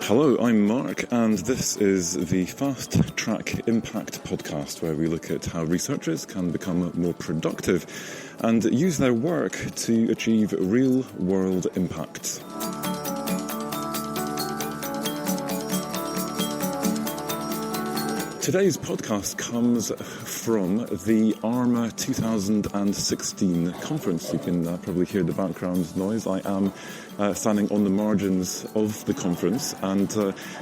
Hello, I'm Mark, and this is the Fast Track Impact podcast, where we look at how researchers can become more productive and use their work to achieve real-world impact. Today's podcast comes from the ARMA 2016 conference. You can probably hear the background noise. I am standing on the margins of the conference, and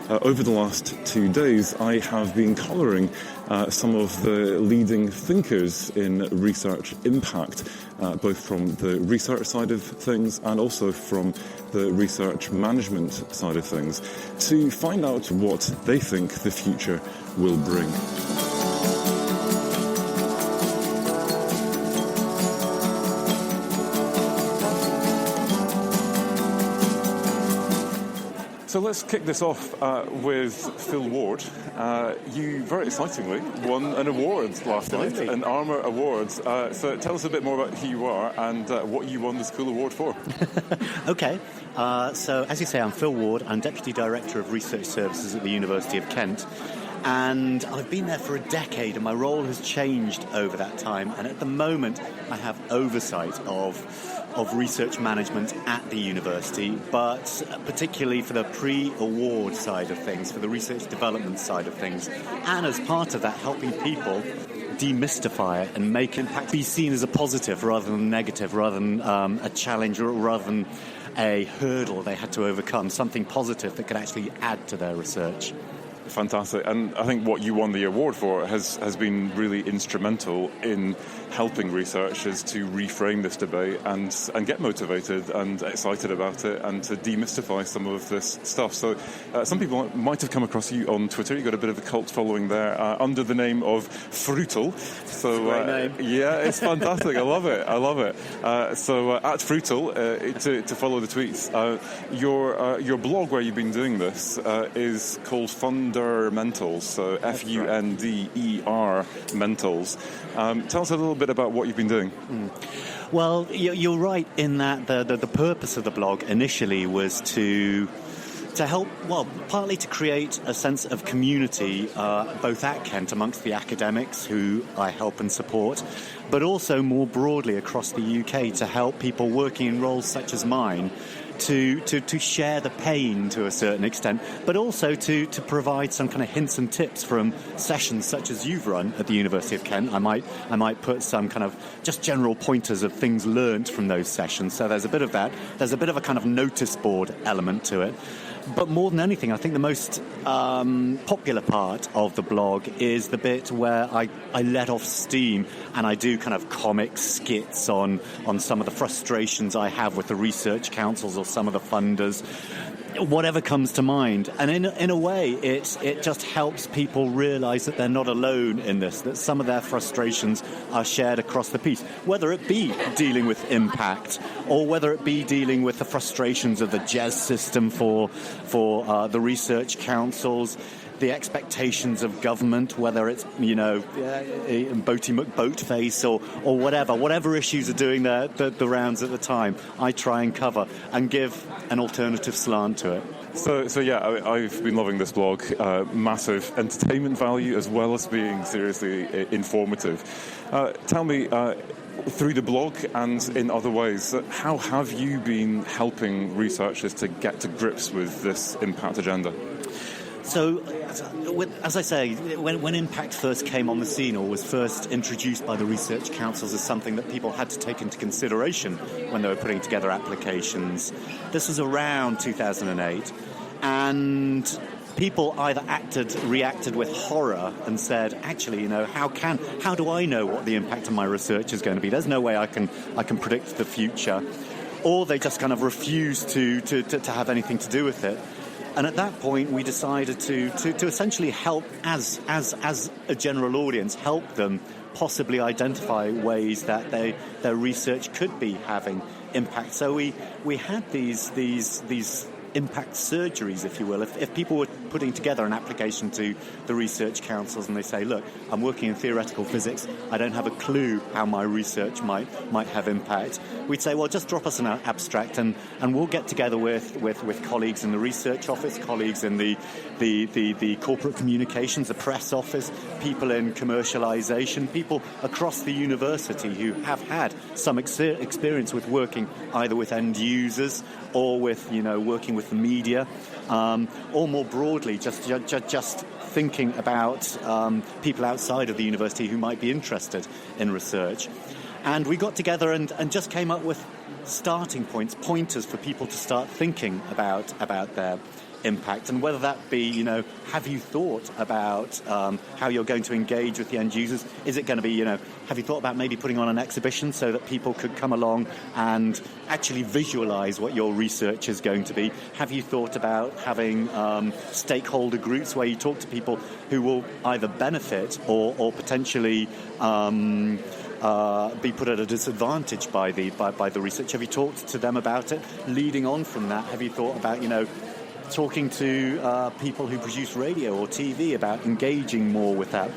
over the last 2 days I have been collaring some of the leading thinkers in research impact, both from the research side of things and also from the research management side of things, to find out what they think the future will bring. So let's kick this off with Phil Ward. You very excitingly won an award last night, an ARMA award. So tell us a bit more about who you are and what you won this cool award for. Okay. So as you say, I'm Phil Ward. I'm Deputy Director of Research Services at the University of Kent. And I've been there for a decade, and my role has changed over that time. And at the moment, I have oversight of research management at the university, but particularly for the pre-award side of things, for the research development side of things. And as part of that, helping people demystify it and make impact be seen as a positive rather than negative, rather than a challenge, or rather than a hurdle they had to overcome, something positive that could actually add to their research. Fantastic. And I think what you won the award for has been really instrumental in helping researchers to reframe this debate and get motivated and excited about it and to demystify some of this stuff. So some people might have come across you on Twitter. You've got a bit of a cult following there under the name of Fruital. So great name. Yeah, it's fantastic. I love it. So at Fruital, to follow the tweets, your blog where you've been doing this is called Fundamentals, so F-U-N-D-E-R Mentals. Tell us a little bit about what you've been doing. Well, you're right in that the purpose of the blog initially was to help, well, partly to create a sense of community, both at Kent amongst the academics who I help and support, but also more broadly across the UK to help people working in roles such as mine to share the pain to a certain extent, but also to provide some kind of hints and tips from sessions such as you've run at the University of Kent. I might put some kind of just general pointers of things learnt from those sessions. So there's a bit of that. There's a bit of a kind of notice board element to it. But more than anything, I think the most popular part of the blog is the bit where I let off steam and I do kind of comic skits on some of the frustrations I have with the research councils or some of the funders, whatever comes to mind. And in a way, it just helps people realise that they're not alone in this, that some of their frustrations are shared across the piece, whether it be dealing with impact or whether it be dealing with the frustrations of the JES system for the research councils, the expectations of government, whether it's, Boaty McBoatface or whatever issues are doing the rounds at the time, I try and cover and give an alternative slant to it. So yeah, I've been loving this blog. Massive entertainment value as well as being seriously informative. Tell me, through the blog and in other ways, how have you been helping researchers to get to grips with this impact agenda? So, as I say, when impact first came on the scene or was first introduced by the research councils as something that people had to take into consideration when they were putting together applications, this was around 2008, and people either reacted with horror and said, actually, how do I know what the impact of my research is going to be? There's no way I can predict the future. Or they just kind of refused to have anything to do with it. And at that point, we decided to essentially help, as a general audience, help them possibly identify ways that their research could be having impact. So we had these impact surgeries, if you will. If people were putting together an application to the research councils and they say, look, I'm working in theoretical physics, I don't have a clue how my research might have impact, we'd say, well, just drop us an abstract and we'll get together with colleagues in the research office, colleagues in the corporate communications, the press office, people in commercialization, people across the university who have had some experience with working either with end users or with, working with the media, or more broadly, just thinking about people outside of the university who might be interested in research. And we got together and just came up with starting pointers for people to start thinking about their impact, and whether that be, have you thought about how you're going to engage with the end users? Is it going to be, have you thought about maybe putting on an exhibition so that people could come along and actually visualize what your research is going to be? Have you thought about having stakeholder groups where you talk to people who will either benefit or potentially be put at a disadvantage by the research? Have you talked to them about it? Leading on from that, have you thought about, talking to people who produce radio or TV about engaging more with that?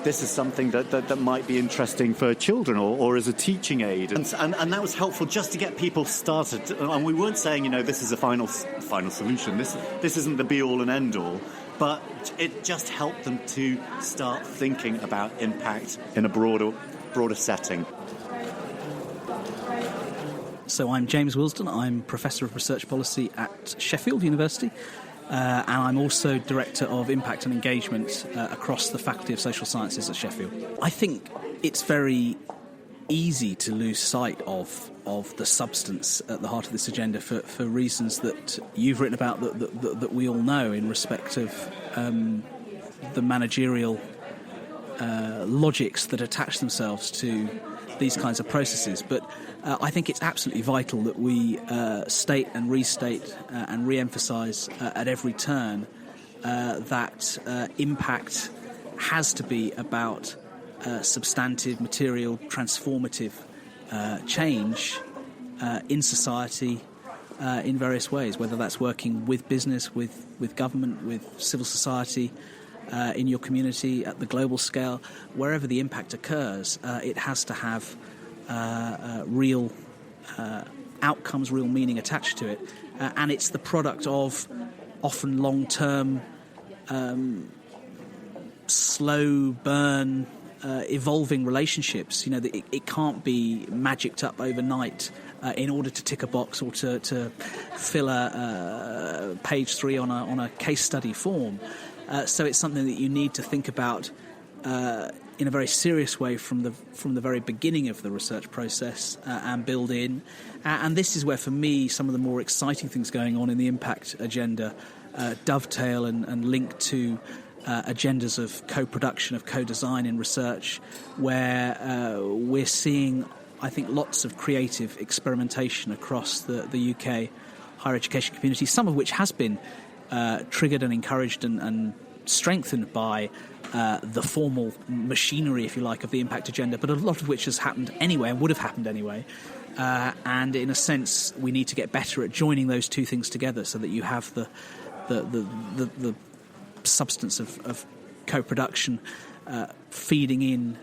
This is something that might be interesting for children or as a teaching aid. And that was helpful just to get people started. And we weren't saying, this is a final solution. This isn't the be-all and end-all. But it just helped them to start thinking about impact in a broader setting. So I'm James Wilsden. I'm Professor of Research Policy at Sheffield University, and I'm also Director of Impact and Engagement across the Faculty of Social Sciences at Sheffield. I think it's very easy to lose sight of the substance at the heart of this agenda for reasons that you've written about that we all know in respect of the managerial logics that attach themselves to these kinds of processes. But I think it's absolutely vital that we state and restate and re-emphasise at every turn that impact has to be about substantive, material, transformative change in society in various ways, whether that's working with business, with government, with civil society, in your community, at the global scale. Wherever the impact occurs, it has to have real outcomes, real meaning attached to it. And it's the product of often long-term, slow burn, evolving relationships. It can't be magicked up overnight in order to tick a box or to fill a page 3 on a case study form. So it's something that you need to think about in a very serious way from the very beginning of the research process and build in. And this is where, for me, some of the more exciting things going on in the impact agenda dovetail and link to agendas of co-production, of co-design in research, where we're seeing, I think, lots of creative experimentation across the UK higher education community, some of which has been triggered and encouraged and strengthened by the formal machinery, if you like, of the impact agenda, but a lot of which has happened anyway and would have happened anyway. And in a sense, we need to get better at joining those two things together so that you have the substance of co-production feeding in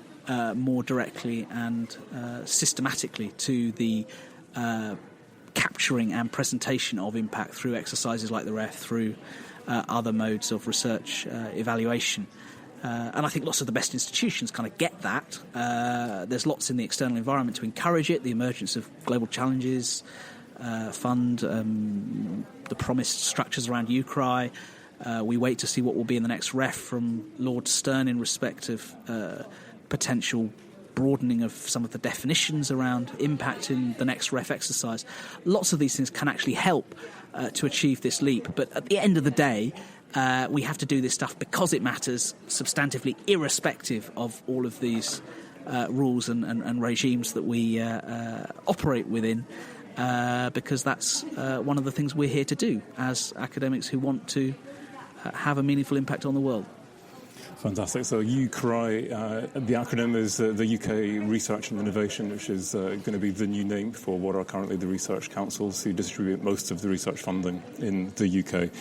more directly and systematically to the capturing and presentation of impact through exercises like the REF, through other modes of research evaluation. And I think lots of the best institutions kind of get that. There's lots in the external environment to encourage it, the emergence of global challenges, fund, the promised structures around UCRI. We wait to see what will be in the next REF from Lord Stern in respect of potential broadening of some of the definitions around impact in the next REF exercise. Lots of these things can actually help to achieve this leap. But at the end of the day, we have to do this stuff because it matters substantively, irrespective of all of these rules and regimes that we operate within, because that's one of the things we're here to do as academics who want to have a meaningful impact on the world. Fantastic. So UCRI, the acronym is the UK Research and Innovation, which is going to be the new name for what are currently the research councils who distribute most of the research funding in the UK.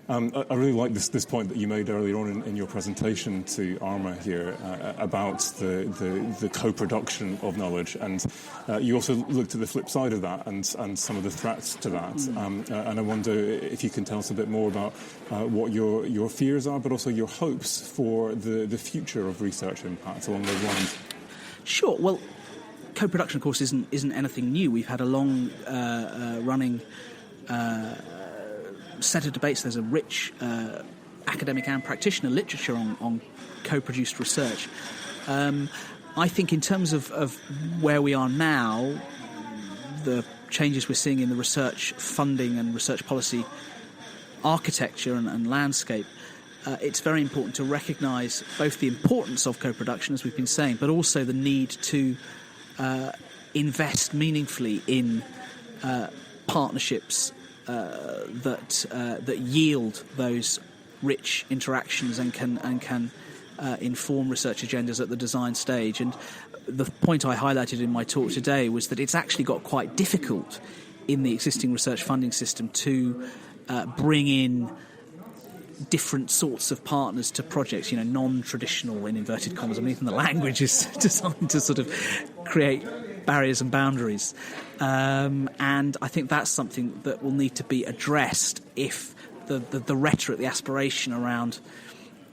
I really like this point that you made earlier on in your presentation to ARMA here about the co-production of knowledge, and you also looked at the flip side of that and some of the threats to that. And I wonder if you can tell us a bit more about what your fears are, but also your hopes for the future of research impact along those lines. Sure. Well, co-production, of course, isn't anything new. We've had a long running set of debates. There's a rich academic and practitioner literature on co-produced research. I think in terms of where we are now, the changes we're seeing in the research funding and research policy architecture and landscape, it's very important to recognise both the importance of co-production, as we've been saying, but also the need to invest meaningfully in partnerships that yield those rich interactions and can inform research agendas at the design stage. And the point I highlighted in my talk today was that it's actually got quite difficult in the existing research funding system to bring in different sorts of partners to projects, non-traditional, in inverted commas. I mean, even the language is designed to sort of create barriers and boundaries. And I think that's something that will need to be addressed if the rhetoric, the aspiration around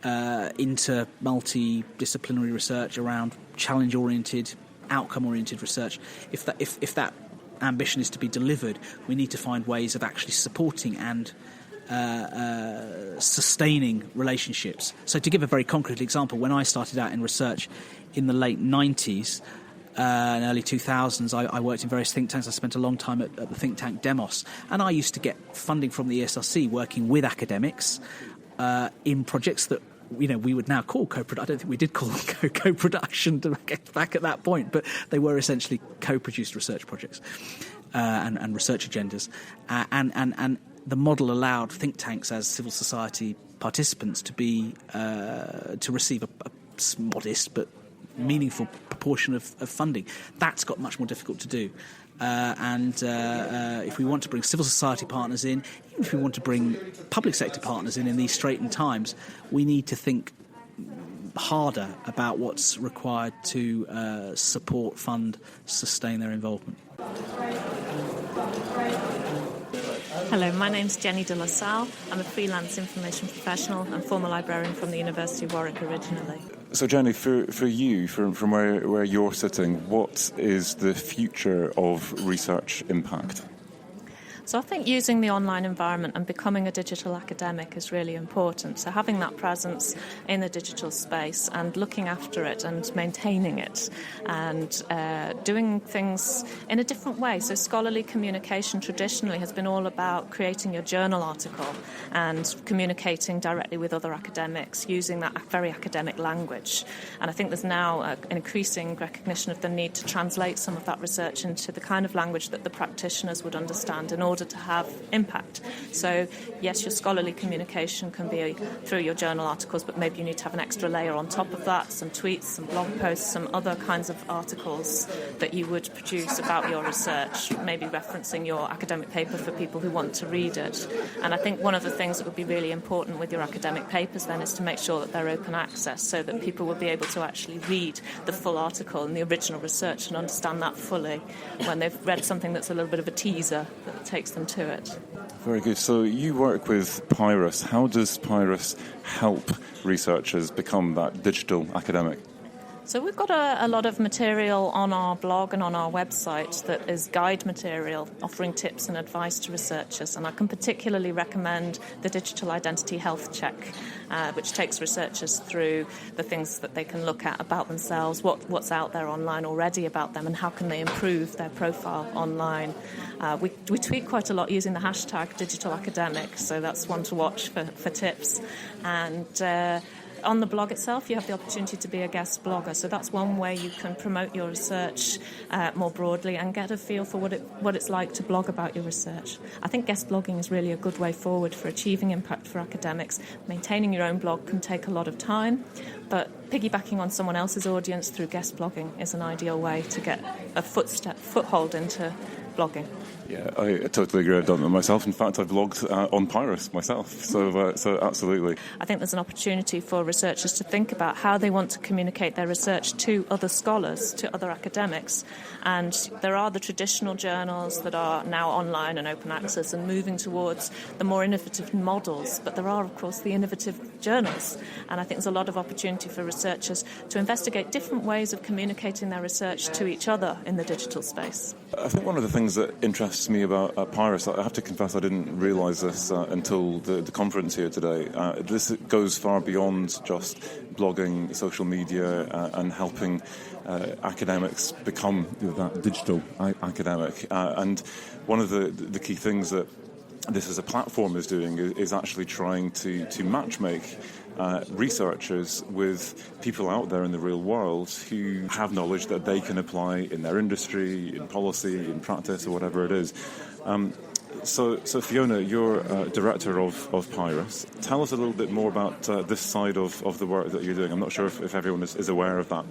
multidisciplinary research, around challenge-oriented, outcome-oriented research, if that ambition is to be delivered, we need to find ways of actually supporting and sustaining relationships. So to give a very concrete example, when I started out in research in the late 90s and early 2000s, I worked in various think tanks. I spent a long time at the think tank Demos, and I used to get funding from the ESRC working with academics in projects that we would now call co-production. I don't think we did call them co-production back at that point, but they were essentially co-produced research projects and research agendas. And the model allowed think tanks as civil society participants to receive a modest but meaningful proportion of funding. That's got much more difficult to do. And if we want to bring civil society partners in, even if we want to bring public sector partners in these straitened times, we need to think harder about what's required to support, fund, sustain their involvement. Hello, my name's Jenny de La Salle. I'm a freelance information professional and former librarian from the University of Warwick originally. So Jenny, for you, from where you're sitting, what is the future of research impact? So I think using the online environment and becoming a digital academic is really important. So having that presence in the digital space and looking after it and maintaining it and doing things in a different way. So scholarly communication traditionally has been all about creating your journal article and communicating directly with other academics using that very academic language. And I think there's now an increasing recognition of the need to translate some of that research into the kind of language that the practitioners would understand in order to have impact. So yes, your scholarly communication can be through your journal articles, but maybe you need to have an extra layer on top of that, some tweets, some blog posts, some other kinds of articles that you would produce about your research, maybe referencing your academic paper for people who want to read it. And I think one of the things that would be really important with your academic papers then is to make sure that they're open access so that people will be able to actually read the full article and the original research and understand that fully when they've read something that's a little bit of a teaser that takes them to it. Very good. So you work with Pyrus. How does Pyrus help researchers become that digital academic? So we've got a lot of material on our blog and on our website that is guide material offering tips and advice to researchers, and I can particularly recommend the Digital Identity Health Check, which takes researchers through the things that they can look at about themselves, what's out there online already about them, and how can they improve their profile online. We tweet quite a lot using the hashtag Digital Academic, so that's one to watch for tips. And on the blog itself, you have the opportunity to be a guest blogger. So that's one way you can promote your research more broadly and get a feel for what it's like to blog about your research. I think guest blogging is really a good way forward for achieving impact for academics. Maintaining your own blog can take a lot of time, but piggybacking on someone else's audience through guest blogging is an ideal way to get a foothold into blogging. Yeah, I totally agree. I've done it myself. In fact, I've blogged on Pyrus myself. So absolutely. I think there's an opportunity for researchers to think about how they want to communicate their research to other scholars, to other academics. And there are the traditional journals that are now online and open access and moving towards the more innovative models. But there are, of course, the innovative journals. And I think there's a lot of opportunity for researchers to investigate different ways of communicating their research to each other in the digital space. I think one of the things that interests me about Pyrus, I have to confess I didn't realise this until the conference here today. This goes far beyond just blogging, social media, and helping academics become that digital academic. And one of the key things that this as a platform is doing is actually trying to matchmake researchers with people out there in the real world who have knowledge that they can apply in their industry, in policy, in practice, or whatever it is. So Fiona, you're director of Pyrus. Tell us a little bit more about this side of the work that you're doing. I'm not sure if everyone is aware of that.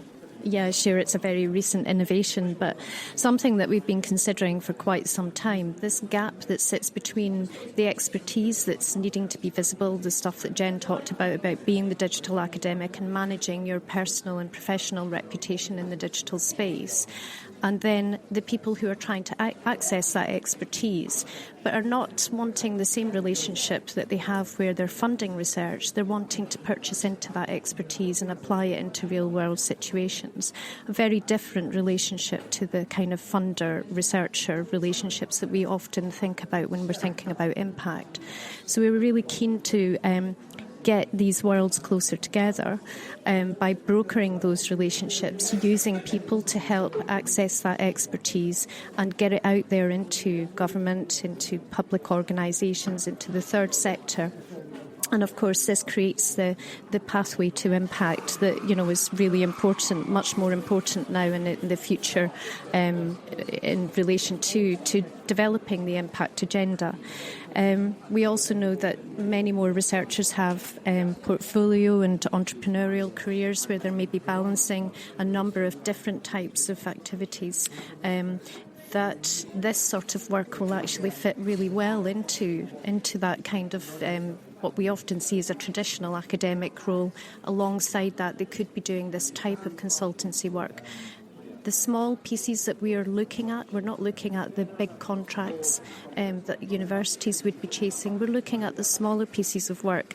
Yeah, sure, it's a very recent innovation, but something that we've been considering for quite some time. This gap that sits between the expertise that's needing to be visible, the stuff that Jen talked about being the digital academic and managing your personal and professional reputation in the digital space, and then the people who are trying to access that expertise but are not wanting the same relationship that they have where they're funding research. They're wanting to purchase into that expertise and apply it into real-world situations. A very different relationship to the kind of funder-researcher relationships that we often think about when we're thinking about impact. So we were really keen to get these worlds closer together by brokering those relationships, using people to help access that expertise and get it out there into government, into public organisations, into the third sector. And of course, this creates the pathway to impact that, you know, is really important, much more important now in the future in relation to developing the impact agenda. We also know that many more researchers have portfolio and entrepreneurial careers where they may be balancing a number of different types of activities. That this sort of work will actually fit really well into that kind of what we often see as a traditional academic role. Alongside that, they could be doing this type of consultancy work. The small pieces that we are looking at, we're not looking at the big contracts that universities would be chasing. We're looking at the smaller pieces of work.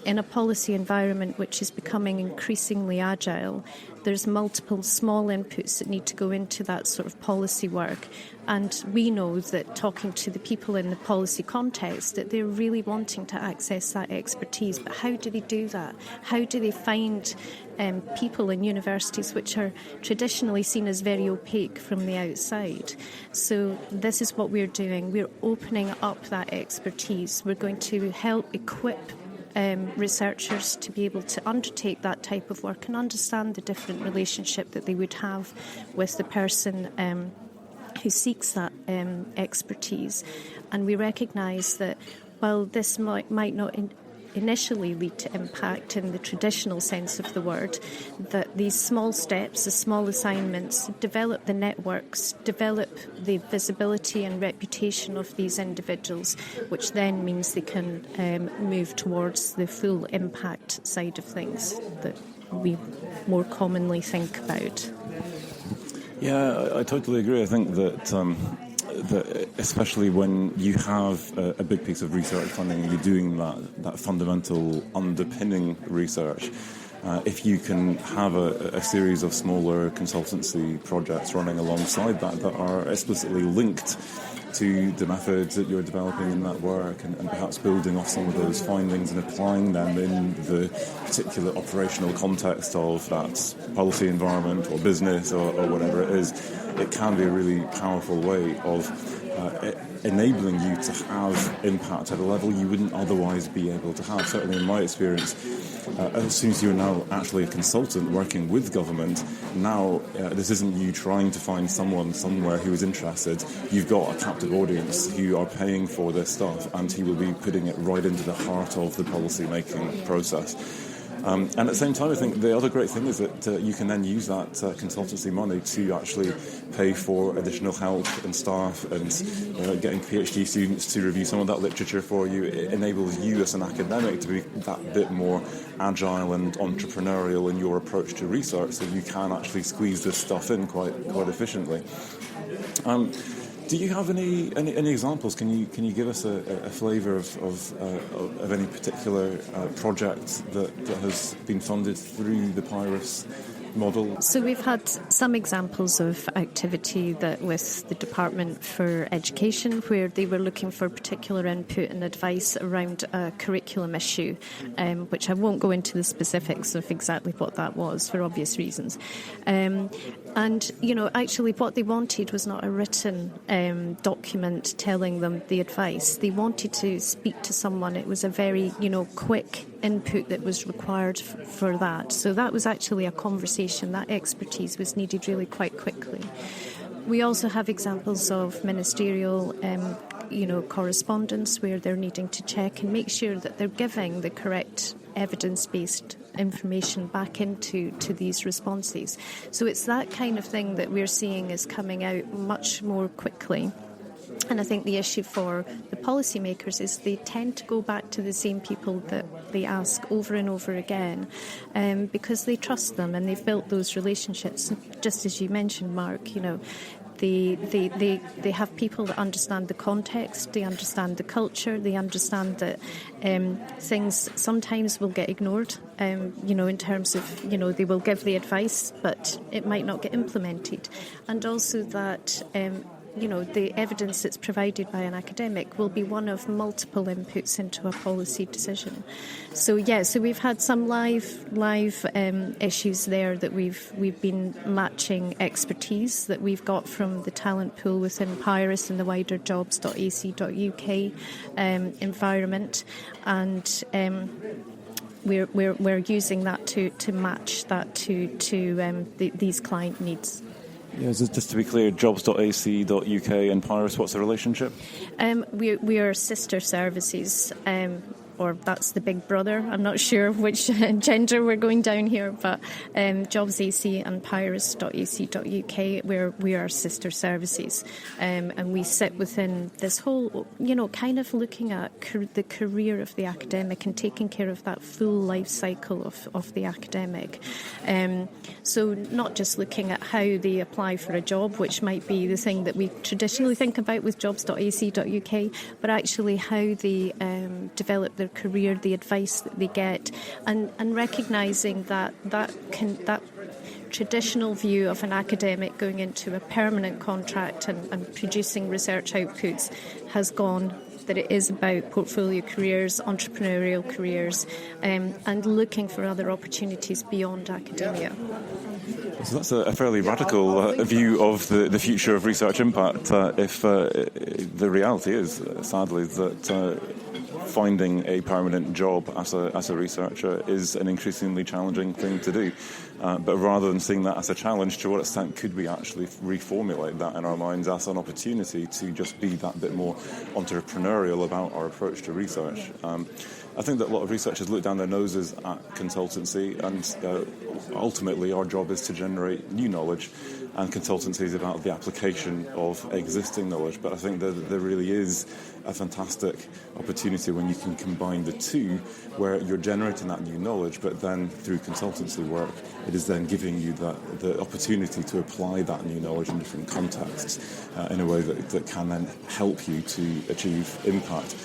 In a policy environment which is becoming increasingly agile, there's multiple small inputs that need to go into that sort of policy work. And we know that talking to the people in the policy context, that they're really wanting to access that expertise. But how do they do that? How do they find people in universities which are traditionally seen as very opaque from the outside? So this is what we're doing. We're opening up that expertise. We're going to help equip researchers to be able to undertake that type of work and understand the different relationship that they would have with the person who seeks that expertise. And we recognise that while this might not initially lead to impact in the traditional sense of the word, that these small steps, the small assignments, develop the networks, develop the visibility and reputation of these individuals, which then means they can move towards the full impact side of things that we more commonly think about. Yeah, I totally agree. I think that especially when you have a big piece of research funding and you're doing that fundamental underpinning research, if you can have a series of smaller consultancy projects running alongside that are explicitly linked to the methods that you're developing in that work and perhaps building off some of those findings and applying them in the particular operational context of that policy environment or business or whatever it is, it can be a really powerful way of enabling you to have impact at a level you wouldn't otherwise be able to have. Certainly in my experience, as soon as you're now actually a consultant working with government, now this isn't you trying to find someone somewhere who is interested. You've got a captive audience who are paying for this stuff, and he will be putting it right into the heart of the policy-making process. And at the same time, I think the other great thing is that you can then use that consultancy money to actually pay for additional help and staff and getting PhD students to review some of that literature for you. It enables you as an academic to be that bit more agile and entrepreneurial in your approach to research, so you can actually squeeze this stuff in quite efficiently. Do you have any examples? Can you give us a flavour of any particular project that has been funded through the Pyrus model? So we've had some examples of activity that with the Department for Education, where they were looking for particular input and advice around a curriculum issue, which I won't go into the specifics of exactly what that was for obvious reasons. And, actually what they wanted was not a written document telling them the advice. They wanted to speak to someone. It was a very, quick input that was required for that. So that was actually a conversation. That expertise was needed really quite quickly. We also have examples of ministerial correspondence where they're needing to check and make sure that they're giving the correct evidence-based information back into these responses. So it's that kind of thing that we're seeing is coming out much more quickly. And I think the issue for the policymakers is they tend to go back to the same people that they ask over and over again because they trust them and they've built those relationships. Just as you mentioned, Mark, they have people that understand the context, they understand the culture, they understand that things sometimes will get ignored, in terms of, they will give the advice, but it might not get implemented. And also that the evidence that's provided by an academic will be one of multiple inputs into a policy decision. So we've had some live issues there that we've been matching expertise that we've got from the talent pool within Pyrus and the wider jobs.ac.uk environment, and we're using that to match that to these client needs. Yeah, just to be clear, jobs.ac.uk and Pyrus, what's the relationship? We are sister services, or that's the big brother. I'm not sure which gender we're going down here, but Jobs.ac and Pyrus.ac.uk, we are sister services. And we sit within this whole, kind of looking at the career of the academic and taking care of that full life cycle of the academic. So not just looking at how they apply for a job, which might be the thing that we traditionally think about with jobs.ac.uk, but actually how they develop their career, the advice that they get, and recognising that traditional view of an academic going into a permanent contract and producing research outputs has gone, that it is about portfolio careers, entrepreneurial careers, and looking for other opportunities beyond academia. So that's a fairly radical view of the future of research impact. If the reality is, sadly, that finding a permanent job as a researcher is an increasingly challenging thing to do. But rather than seeing that as a challenge, to what extent could we actually reformulate that in our minds as an opportunity to just be that bit more entrepreneurial about our approach to research? I think that a lot of researchers look down their noses at consultancy, and ultimately our job is to generate new knowledge, and consultancy is about the application of existing knowledge. But I think that there really is a fantastic opportunity when you can combine the two, where you're generating that new knowledge, but then through consultancy work, it is then giving you the opportunity to apply that new knowledge in different contexts in a way that can then help you to achieve impact.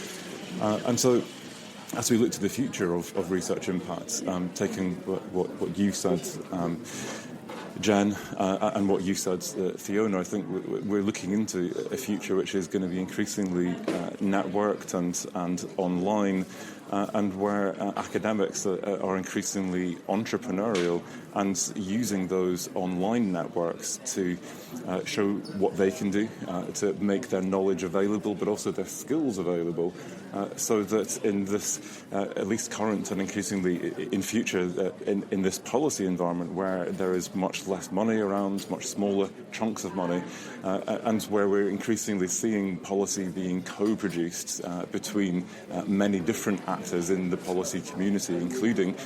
And so, as we look to the future of research impact, taking what you said, Jen, and what you said, Fiona, I think we're looking into a future which is going to be increasingly networked and online, and where academics are increasingly entrepreneurial and using those online networks to show what they can do, to make their knowledge available, but also their skills available, so that in this, at least current and increasingly in future, in this policy environment where there is much less money around, much smaller chunks of money, and where we're increasingly seeing policy being co-produced between many different actors in the policy community, including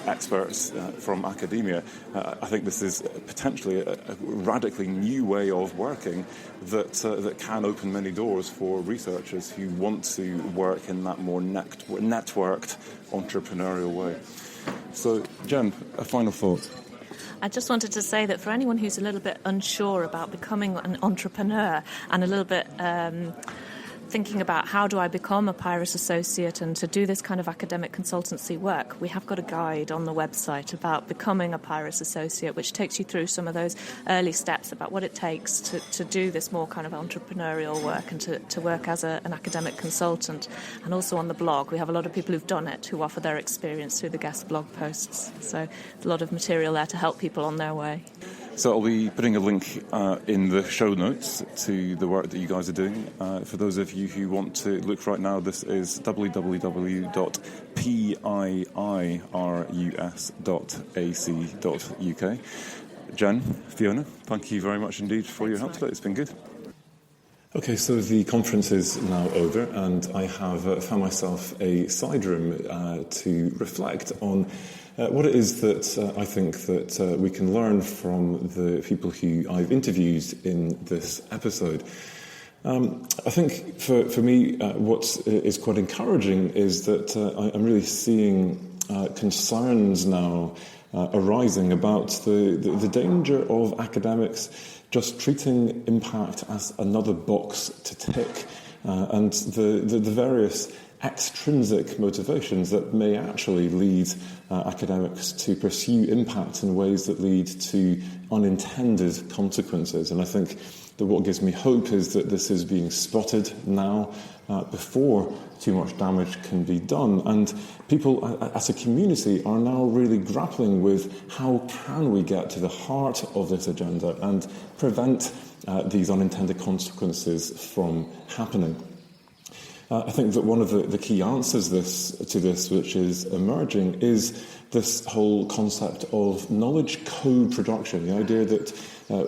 experts from academia. I think this is potentially a radically new way of working that can open many doors for researchers who want to work in that more networked entrepreneurial way. So, Jen, a final thought. I just wanted to say that for anyone who's a little bit unsure about becoming an entrepreneur and a little bit thinking about how do I become a PIRIS associate and to do this kind of academic consultancy work, we have got a guide on the website about becoming a PIRIS associate, which takes you through some of those early steps about what it takes to do this more kind of entrepreneurial work and to work as an academic consultant. And also on the blog, we have a lot of people who've done it who offer their experience through the guest blog posts. So there's a lot of material there to help people on their way. So I'll be putting a link in the show notes to the work that you guys are doing. For those of you who want to look right now, this is www.piirus.ac.uk. Jen, Fiona, thank you very much indeed for your help today. It's been good. Okay, so the conference is now over, and I have found myself a side room to reflect on what it is that I think that we can learn from the people who I've interviewed in this episode. I think for me, what is quite encouraging is that I'm really seeing concerns now arising about the danger of academics just treating impact as another box to tick, and the various extrinsic motivations that may actually lead academics to pursue impact in ways that lead to unintended consequences. And I think that what gives me hope is that this is being spotted now before too much damage can be done. And people as a community are now really grappling with how can we get to the heart of this agenda and prevent these unintended consequences from happening. I think that one of the key answers to this, which is emerging, is this whole concept of knowledge co-production, the idea that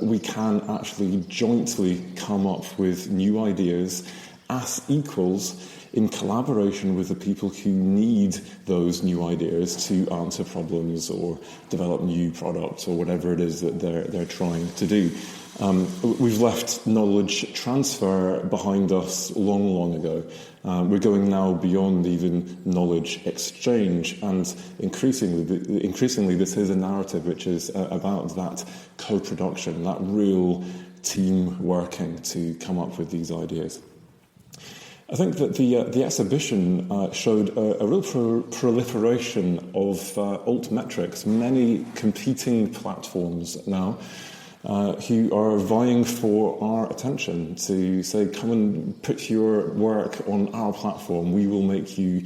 we can actually jointly come up with new ideas as equals in collaboration with the people who need those new ideas to answer problems or develop new products or whatever it is that they're trying to do. We've left knowledge transfer behind us long ago. We're going now beyond even knowledge exchange, and increasingly this is a narrative which is about that co-production, that real team working to come up with these ideas. I think that the exhibition showed a real proliferation of altmetrics, many competing platforms now, who are vying for our attention to say, come and put your work on our platform, we will make you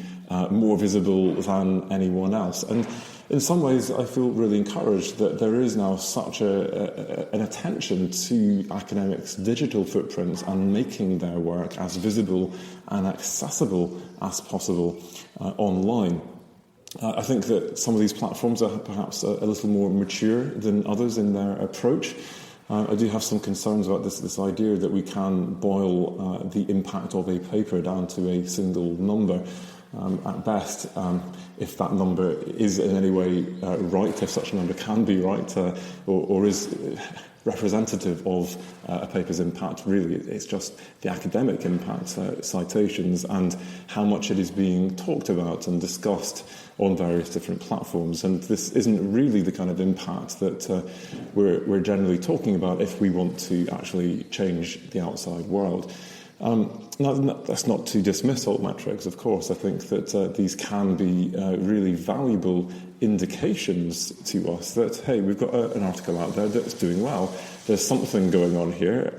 more visible than anyone else. And in some ways, I feel really encouraged that there is now such an attention to academics' digital footprints and making their work as visible and accessible as possible online. I think that some of these platforms are perhaps a little more mature than others in their approach. I do have some concerns about this idea that we can boil the impact of a paper down to a single number. At best, if that number is in any way right, if such a number can be right, or is representative of a paper's impact, really it's just the academic impact, citations, and how much it is being talked about and discussed on various different platforms. And this isn't really the kind of impact that we're generally talking about if we want to actually change the outside world. That's not to dismiss altmetrics, of course. I think that these can be really valuable indications to us that, hey, we've got an article out there that's doing well. There's something going on here.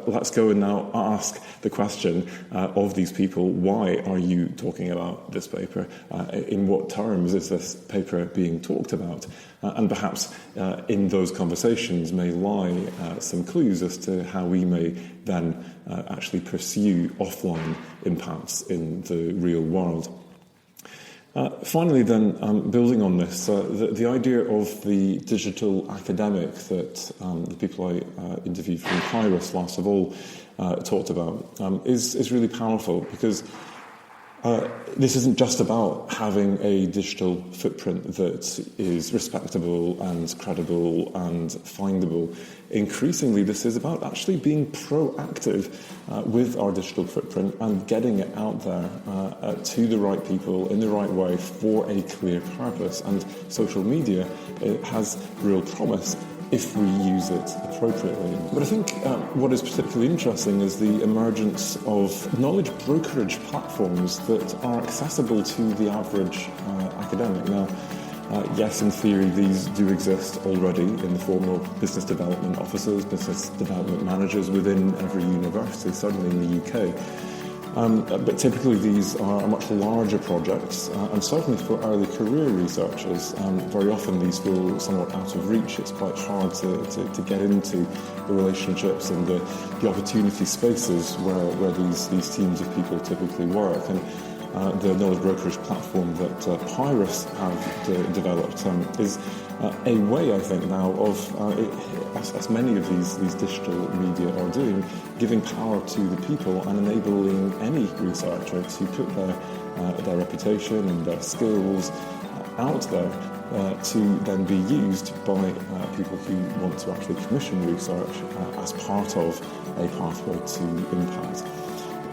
Let's go and now ask the question of these people, why are you talking about this paper? In what terms is this paper being talked about? And perhaps in those conversations may lie some clues as to how we may then actually pursue offline impacts in the real world. Finally, then, building on this, the idea of the digital academic that the people I interviewed from Pyrus last of all talked about is really powerful, because this isn't just about having a digital footprint that is respectable and credible and findable. Increasingly, this is about actually being proactive with our digital footprint and getting it out there to the right people in the right way for a clear purpose. And social media, it has real promise if we use it appropriately. But I think what is particularly interesting is the emergence of knowledge brokerage platforms that are accessible to the average academic. Now, yes, in theory, these do exist already in the form of business development officers, business development managers within every university, certainly in the UK. But typically these are much larger projects, and certainly for early career researchers, very often these feel somewhat out of reach. It's quite hard to get into the relationships and the opportunity spaces where these teams of people typically work. And the knowledge brokerage platform that Pyrus have developed is a way, I think, now of, as many of these digital media are doing, giving power to the people and enabling any researcher to put their reputation and their skills out there to then be used by people who want to actually commission research as part of a pathway to impact.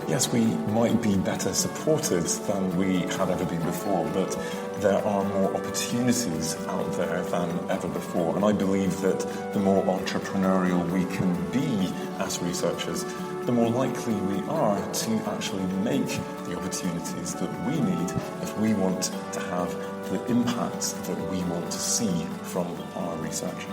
Yes, we might be better supported than we had ever been before, but there are more opportunities out there than ever before. And I believe that the more entrepreneurial we can be as researchers, the more likely we are to actually make the opportunities that we need if we want to have the impact that we want to see from our research.